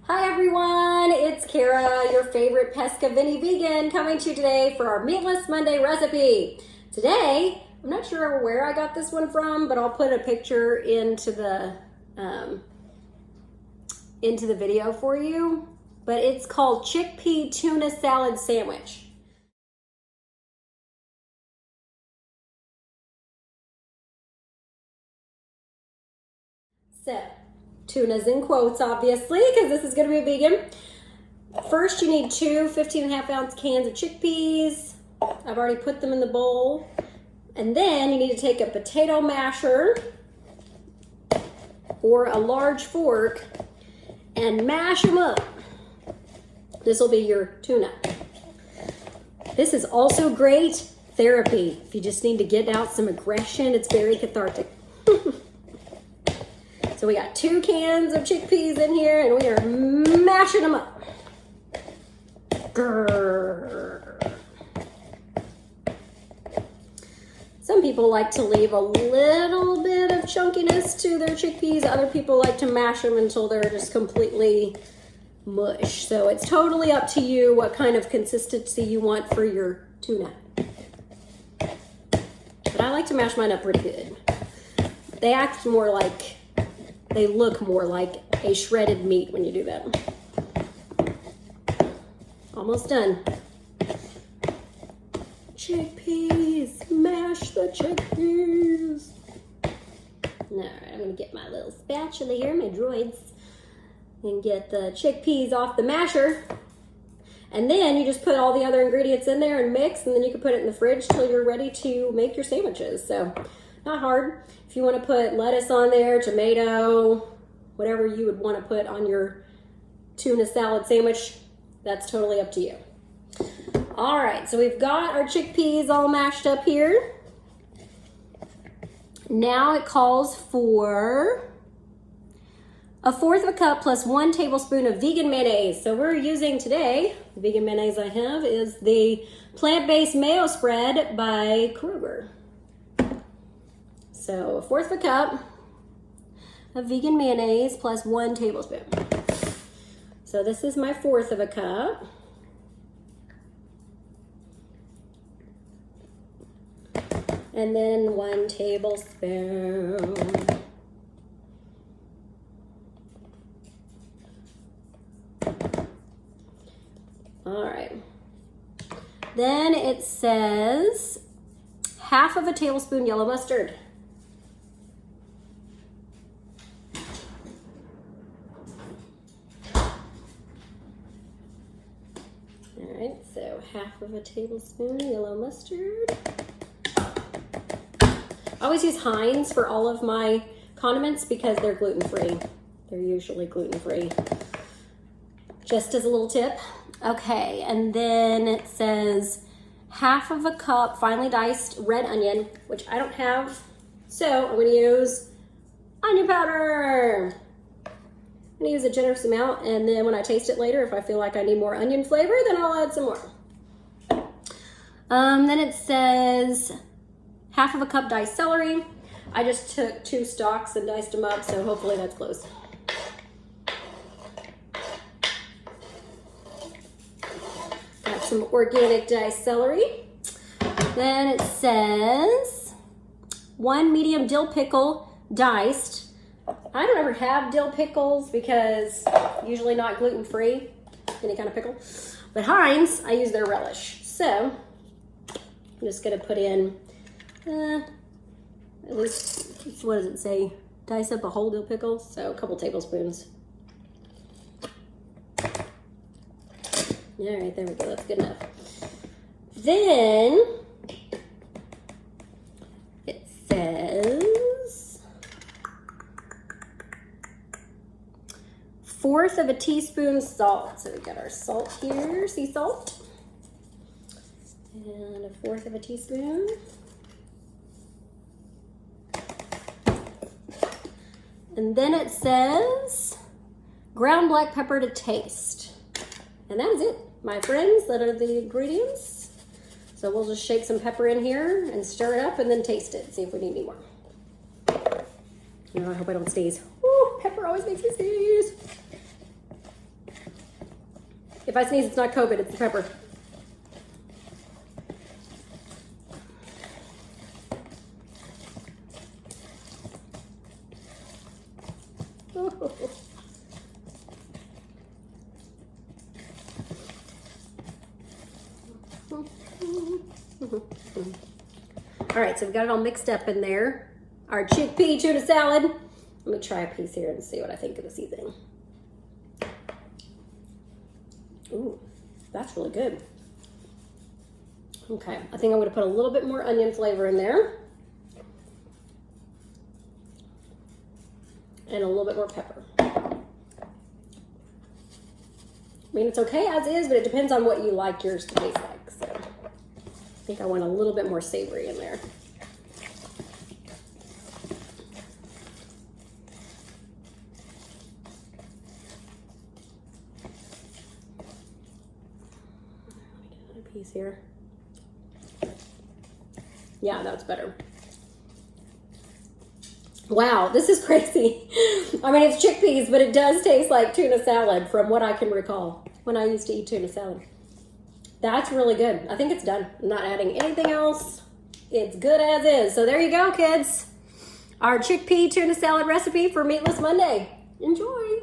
Hi everyone, it's Cara, your favorite PescaVeniVegan, coming to you today for our Meatless Monday recipe. Today, I'm not sure where I got this one from, but I'll put a picture into the video for you. But it's called Chickpea Tuna Salad Sandwich. So, tuna's in quotes, obviously, because this is going to be vegan. First, you need two 15.5-ounce cans of chickpeas. I've already put them in the bowl. And then you need to take a potato masher or a large fork and mash them up. This will be your tuna. This is also great therapy. If you just need to get out some aggression, it's very cathartic. So we got 2 cans of chickpeas in here and we are mashing them up. Grrr. Some people like to leave a little bit of chunkiness to their chickpeas. Other people like to mash them until they're just completely mush. So it's totally up to you what kind of consistency you want for your tuna. But I like to mash mine up pretty good. They act more like, they look more like a shredded meat when you do that. Almost done. Chickpeas, mash the chickpeas. All right, I'm gonna get my little spatula here, my droids, and get the chickpeas off the masher. And then you just put all the other ingredients in there and mix, and then you can put it in the fridge till you're ready to make your sandwiches. So, not hard. If you want to put lettuce on there, tomato, whatever you would want to put on your tuna salad sandwich, that's totally up to you. All right, so we've got our chickpeas all mashed up here. Now it calls for 1/4 cup plus 1 tablespoon of vegan mayonnaise. So we're using today, the vegan mayonnaise I have is the plant-based mayo spread by Kroger. So 1/4 cup of vegan mayonnaise plus 1 tablespoon. So this is my 1/4 cup. And then 1 tablespoon. All right. Then it says 1/2 tablespoon yellow mustard. All right, so 1/2 tablespoon yellow mustard. I always use Heinz for all of my condiments because they're gluten-free. They're usually gluten-free. Just as a little tip. Okay, and then it says 1/2 cup finely diced red onion, which I don't have. So I'm gonna use onion powder. I'm gonna use a generous amount, and then when I taste it later, if I feel like I need more onion flavor, then I'll add some more. Then it says 1/2 cup diced celery. I just took 2 stalks and diced them up, so hopefully that's close. Got some organic diced celery. Then it says 1 medium dill pickle diced. I don't ever have dill pickles because usually not gluten-free, any kind of pickle. But Heinz, I use their relish. So I'm just gonna put in at least, what does it say? Dice up a whole dill pickle, so a couple tablespoons. All right, there we go, that's good enough. Then it says 1/4 teaspoon salt. So we got our salt here, sea salt. And 1/4 teaspoon. And then it says ground black pepper to taste. And that is it, my friends. That are the ingredients. So we'll just shake some pepper in here and stir it up and then taste it. See if we need any more. I hope I don't sneeze. Ooh, pepper always makes me sneeze. If I sneeze, it's not COVID, it's the pepper. All right, so we've got it all mixed up in there. Our chickpea tuna salad. Let me try a piece here and see what I think of the seasoning. Ooh, that's really good. Okay, I think I'm gonna put a little bit more onion flavor in there. And a little bit more pepper. I mean, it's okay as is, but it depends on what you like yours to taste like. So I think I want a little bit more savory in there. Piece here. Yeah, that's better. Wow, this is crazy. I mean, it's chickpeas, but it does taste like tuna salad from what I can recall when I used to eat tuna salad. That's really good. I think it's done. I'm not adding anything else. It's good as is. So there you go, kids. Our chickpea tuna salad recipe for Meatless Monday. Enjoy.